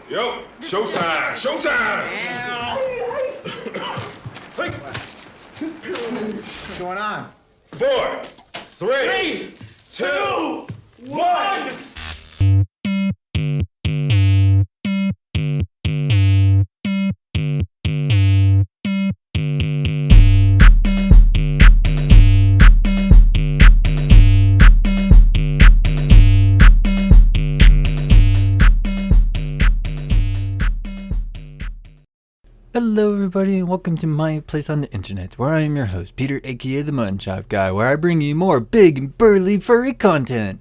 Yo, showtime! Showtime! What's going on? 4, 3, 2, 1. Hello everybody and welcome to my place on the internet, where I am your host, Peter aka the MuttonChopGuy, where I bring you more big and burly furry content.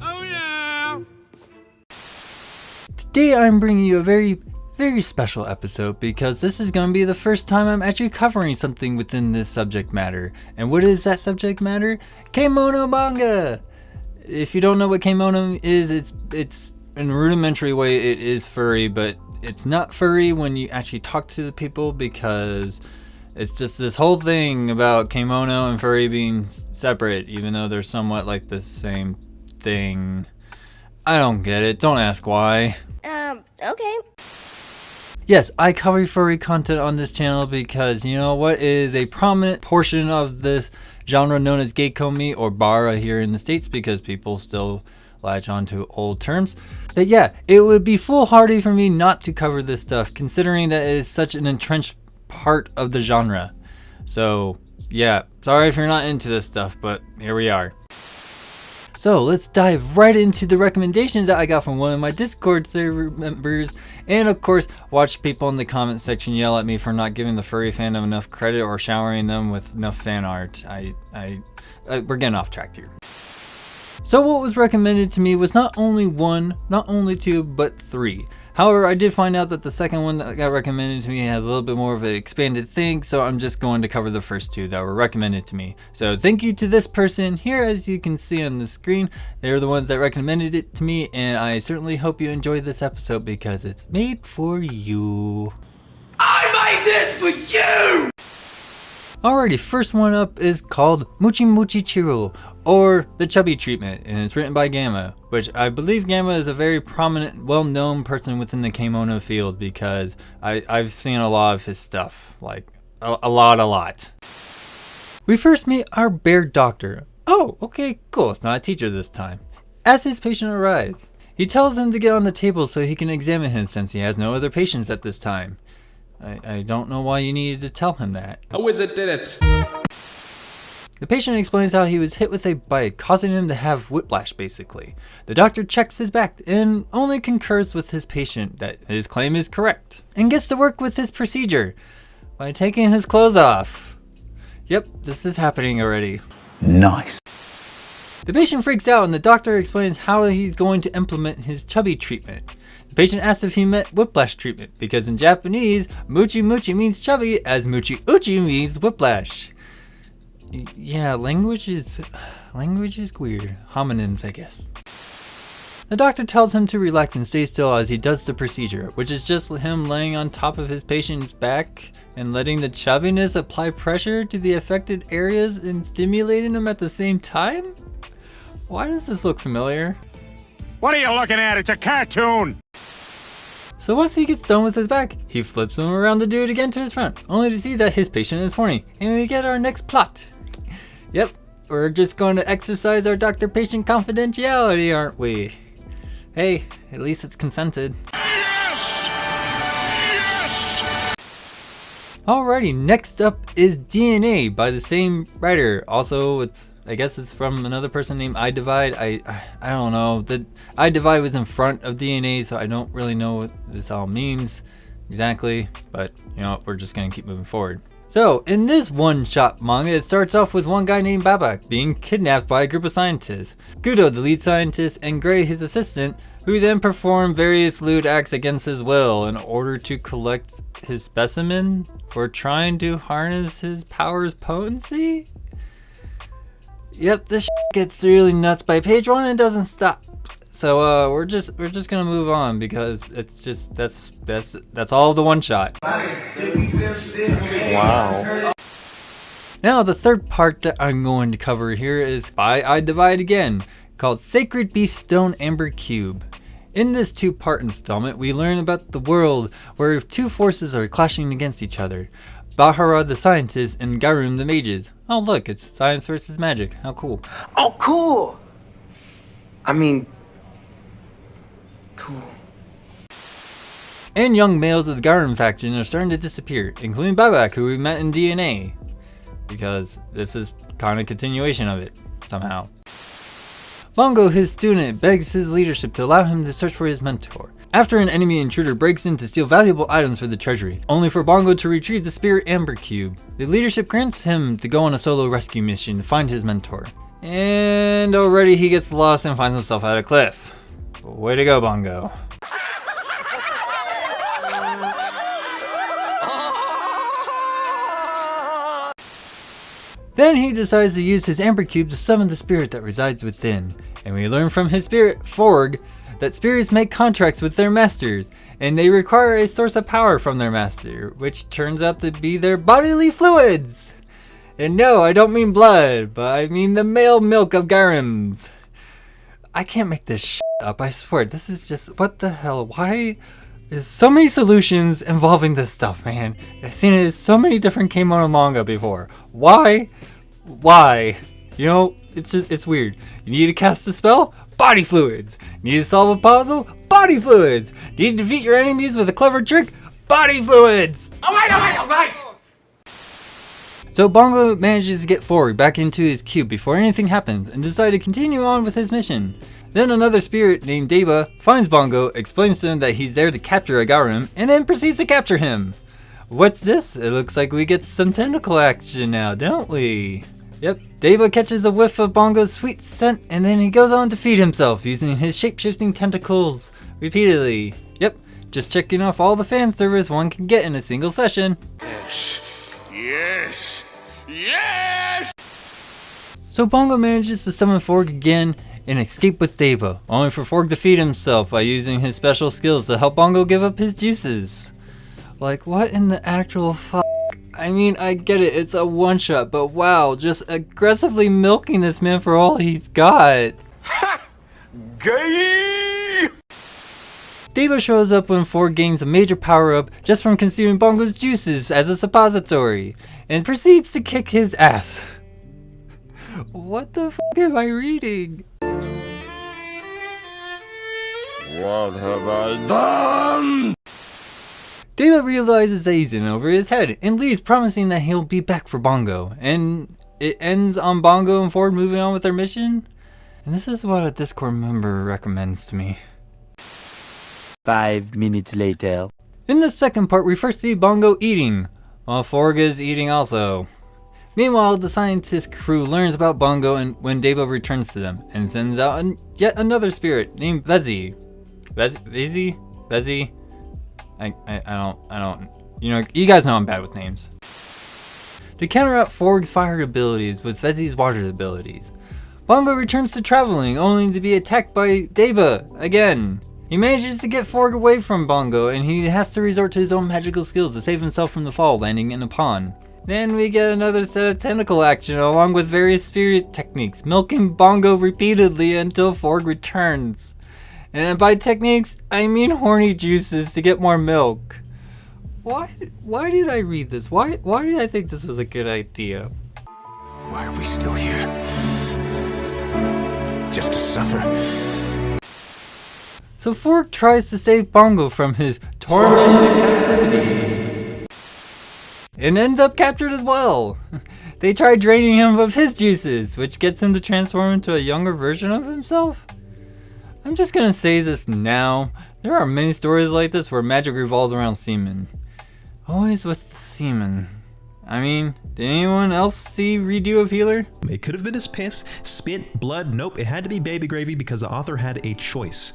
Oh yeah! Today I'm bringing you a very special episode because this is going to be the first time I'm actually covering something within this subject matter. And what is that subject matter? Kemono manga! If you don't know what Kemono is, it's in a rudimentary way it is furry, but it's not furry when you actually talk to the people, because it's just this whole thing about Kemono and furry being separate, even though they're somewhat like the same thing. I don't get it. Don't ask why. Okay. Yes, I cover furry content on this channel because, you know what, is a prominent portion of this genre known as Gei Komi or Bara here in the States, because people still latch on to old terms. But yeah, it would be foolhardy for me not to cover this stuff, considering that it is such an entrenched part of the genre. So yeah, sorry if you're not into this stuff, but here we are. So let's dive right into the recommendations that I got from one of my Discord server members, and of course watch people in the comment section yell at me for not giving the furry fandom enough credit or showering them with enough fan art. We're getting off track here. So what was recommended to me was not only one, not only two, but three. However, I did find out that the second one that got recommended to me has a little bit more of an expanded thing, so I'm just going to cover the first two that were recommended to me. So thank you to this person here, as you can see on the screen. They're the ones that recommended it to me, and I certainly hope you enjoyed this episode because it's made for you. I made this for you! Alrighty, first one up is called Muchi Muchi Chiro, or The Chubby Treatment, and it's written by Gamma, which I believe Gamma is a very prominent, well-known person within the Kemono field, because I've seen a lot of his stuff, like a lot. We first meet our bear doctor. Oh, okay, cool, it's not a teacher this time. As his patient arrives, he tells him to get on the table so he can examine him since he has no other patients at this time. I don't know why you needed to tell him that. A wizard did it. The patient explains how he was hit with a bike, causing him to have whiplash basically. The doctor checks his back and only concurs with his patient that his claim is correct, and gets to work with his procedure by taking his clothes off. Yep, this is happening already. Nice. The patient freaks out and the doctor explains how he's going to implement his chubby treatment. The patient asks if he meant whiplash treatment, because in Japanese, Muchi Muchi means chubby, as Muchi Uchi means whiplash. Yeah, language is weird. Homonyms, I guess. The doctor tells him to relax and stay still as he does the procedure, which is just him laying on top of his patient's back and letting the chubbiness apply pressure to the affected areas and stimulating them at the same time? Why does this look familiar? What are you looking at? It's a cartoon! So once he gets done with his back, he flips him around to do it again to his front, only to see that his patient is horny, and we get our next plot. Yep, we're just going to exercise our doctor-patient confidentiality, aren't we? Hey, at least it's consented. Yes! Yes! Alrighty, next up is DNA by the same writer. Also, I guess it's from another person named I Divide. I don't know. The I Divide was in front of DNA, so I don't really know what this all means exactly. But you know, we're just gonna keep moving forward. So in this one-shot manga, it starts off with one guy named Baba being kidnapped by a group of scientists. Kudo, the lead scientist, and Gray, his assistant, who then perform various lewd acts against his will in order to collect his specimen or trying to harness his power's potency. Yep, this gets really nuts by page 1 and doesn't stop. So we're just gonna move on because it's just that's all the one shot. Wow. Now the third part that I'm going to cover here is by I Divide again, called Sacred Beast Stone Amber Cube. In this two-part installment, we learn about the world where two forces are clashing against each other. Bara the scientists and Garum the mages. Oh look, it's science versus magic. How cool. Oh, cool! I mean, cool. And young males of the Garum faction are starting to disappear, including Babak, who we met in DNA. Because this is kind of continuation of it, somehow. Bongo, his student, begs his leadership to allow him to search for his mentor. After an enemy intruder breaks in to steal valuable items for the treasury, only for Bongo to retrieve the Spirit Amber Cube, the leadership grants him to go on a solo rescue mission to find his mentor. And already he gets lost and finds himself at a cliff. Way to go, Bongo. Then he decides to use his Amber Cube to summon the spirit that resides within. And we learn from his spirit, Forg, that spirits make contracts with their masters, and they require a source of power from their master, which turns out to be their bodily fluids. And no, I don't mean blood, but I mean the male milk of Garums. I can't make this shit up, I swear. This is just, what the hell? Why is so many solutions involving this stuff, man? I've seen it in so many different Kemono manga before. Why? Why? You know, it's weird. You need to cast a spell? Body fluids. You need to solve a puzzle? Body fluids. You need to defeat your enemies with a clever trick? Body fluids. Alright. So Bongo manages to get Forg back into his cube before anything happens and decides to continue on with his mission. Then another spirit named Deba finds Bongo, explains to him that he's there to capture a Garum, and then proceeds to capture him. What's this? It looks like we get some tentacle action now, don't we? Yep, Deba catches a whiff of Bongo's sweet scent and then he goes on to feed himself using his shape-shifting tentacles repeatedly. Yep, just checking off all the fan service one can get in a single session. Yes. Yes. So Bongo manages to summon Forg again and escape with Deba, only for Forg to feed himself by using his special skills to help Bongo give up his juices. Like, what in the actual fuck? I mean, I get it, it's a one-shot, but wow, just aggressively milking this man for all he's got. Ha! Gei! Deba shows up when Forg gains a major power-up just from consuming Bongo's juices as a suppository, and proceeds to kick his ass. What the fuck am I reading? What have I done? Deba realizes that he's in over his head and leaves, promising that he'll be back for Bongo. And it ends on Bongo and Ford moving on with their mission. And this is what a Discord member recommends to me. 5 minutes later. In the second part, we first see Bongo eating, while Forg is eating also. Meanwhile, the scientist crew learns about Bongo and when Deba returns to them, and sends out yet another spirit named Vezi. Vezi? I don't, you know, you guys know I'm bad with names. To counteract Forg's fire abilities with Vezi's water abilities, Bongo returns to traveling only to be attacked by Deba again. He manages to get Forg away from Bongo and he has to resort to his own magical skills to save himself from the fall, landing in a pond. Then we get another set of tentacle action along with various spirit techniques, milking Bongo repeatedly until Forg returns. And by techniques, I mean horny juices to get more milk. Why did I read this? Why did I think this was a good idea? Why are we still here? Just to suffer. So Forg tries to save Bongo from his tormented captivity. And ends up captured as well. They try draining him of his juices, which gets him to transform into a younger version of himself. I'm just gonna say this now. There are many stories like this where magic revolves around semen. Always with the semen. I mean, did anyone else see Redo of Healer? It could have been his piss, spit, blood. Nope, it had to be baby gravy because the author had a choice.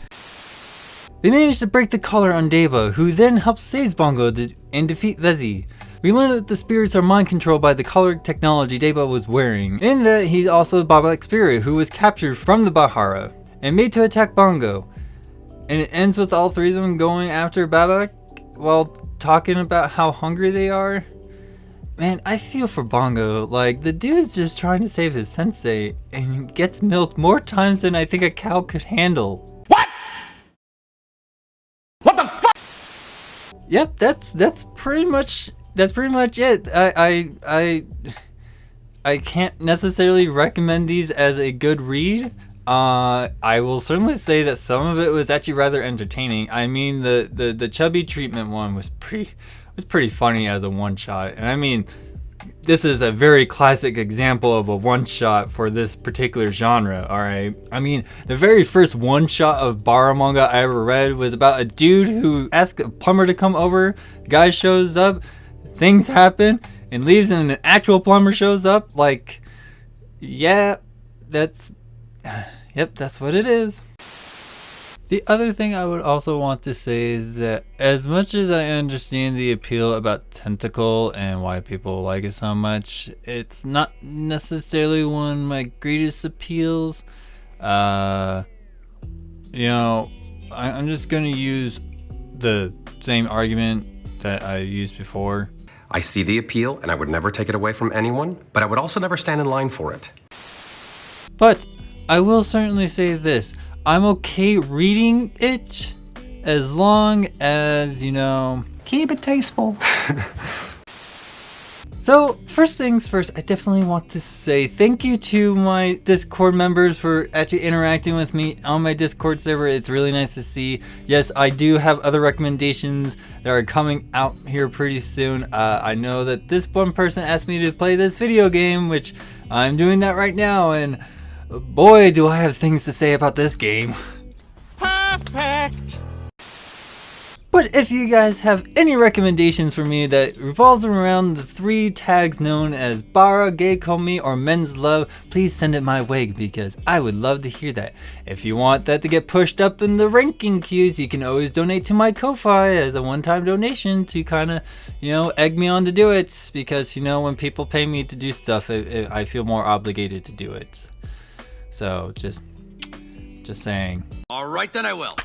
They manage to break the collar on Deba, who then helps save Bongo and defeat Vezi. We learn that the spirits are mind controlled by the collar technology Deba was wearing, and that he's also Babak's spirit who was captured from the Bahara and made to attack Bongo. And it ends with all three of them going after Babak while talking about how hungry they are. Man, I feel for Bongo. Like, the dude's just trying to save his sensei and gets milked more times than I think a cow could handle. yep, that's pretty much it. I can't necessarily recommend these as a good read. I will certainly say that some of it was actually rather entertaining. I mean, the Chubby Treatment one was pretty funny as a one shot, and I mean, this is a very classic example of a one shot for this particular genre. All right, I mean, the very first one shot of Bara manga I ever read was about a dude who asked a plumber to come over. Guy shows up, things happen, and leaves, and an actual plumber shows up. Like, yeah, that's what it is. The other thing I would also want to say is that as much as I understand the appeal about Tentacle and why people like it so much, it's not necessarily one of my greatest appeals. I'm just going to use the same argument that I used before. I see the appeal, and I would never take it away from anyone, but I would also never stand in line for it. But I will certainly say this. I'm okay reading it as long as, Keep it tasteful. So, first things first, I definitely want to say thank you to my Discord members for actually interacting with me on my Discord server. It's really nice to see. Yes, I do have other recommendations that are coming out here pretty soon. I know that this one person asked me to play this video game, which I'm doing that right now, and boy, do I have things to say about this game. Perfect! But if you guys have any recommendations for me that revolves around the 3 tags known as Bara, Gei Komi, or Men's Love, please send it my way because I would love to hear that. If you want that to get pushed up in the ranking queues, you can always donate to my Ko-Fi as a one-time donation to kind of, egg me on to do it. Because, when people pay me to do stuff, I feel more obligated to do it. So, just saying. All right, then I will.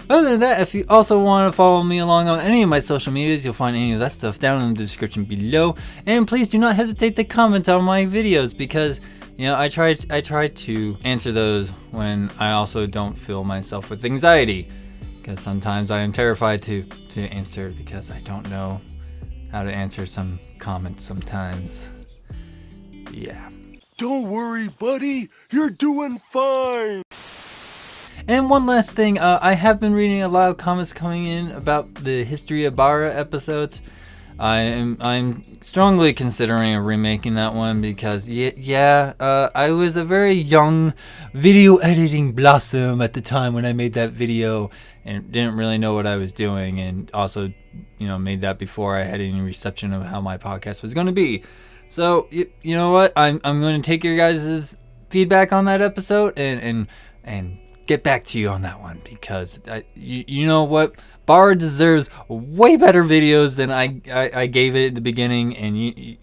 Other than that, if you also want to follow me along on any of my social medias, you'll find any of that stuff down in the description below. And please do not hesitate to comment on my videos because, I try to answer those when I also don't fill myself with anxiety. Because sometimes I am terrified to answer because I don't know how to answer some comments sometimes. Yeah. Don't worry, buddy. You're doing fine. And one last thing, I have been reading a lot of comments coming in about the History of Bara episodes. I'm strongly considering remaking that one because I was a very young video editing blossom at the time when I made that video and didn't really know what I was doing, and also made that before I had any reception of how my podcast was going to be. So you know what, I'm going to take your guys' feedback on that episode and get back to you on that one because you know what, Bara deserves way better videos than I gave it at the beginning, and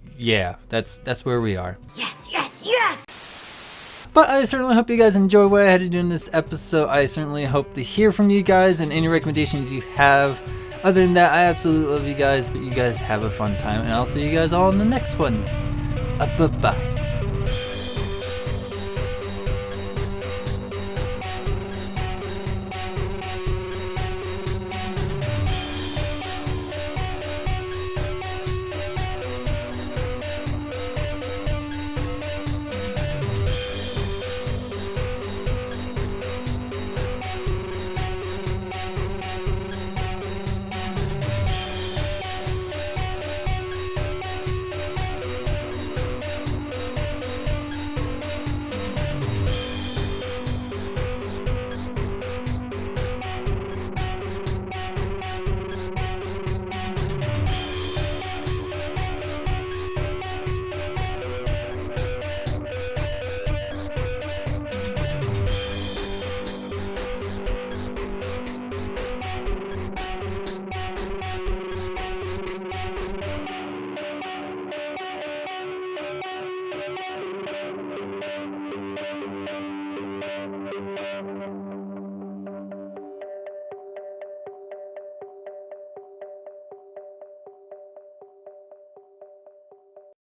that's where we are. Yes. But I certainly hope you guys enjoy what I had to do in this episode. I certainly hope to hear from you guys and any recommendations you have. Other than that, I absolutely love you guys, but you guys have a fun time, and I'll see you guys all in the next one. Bye-bye.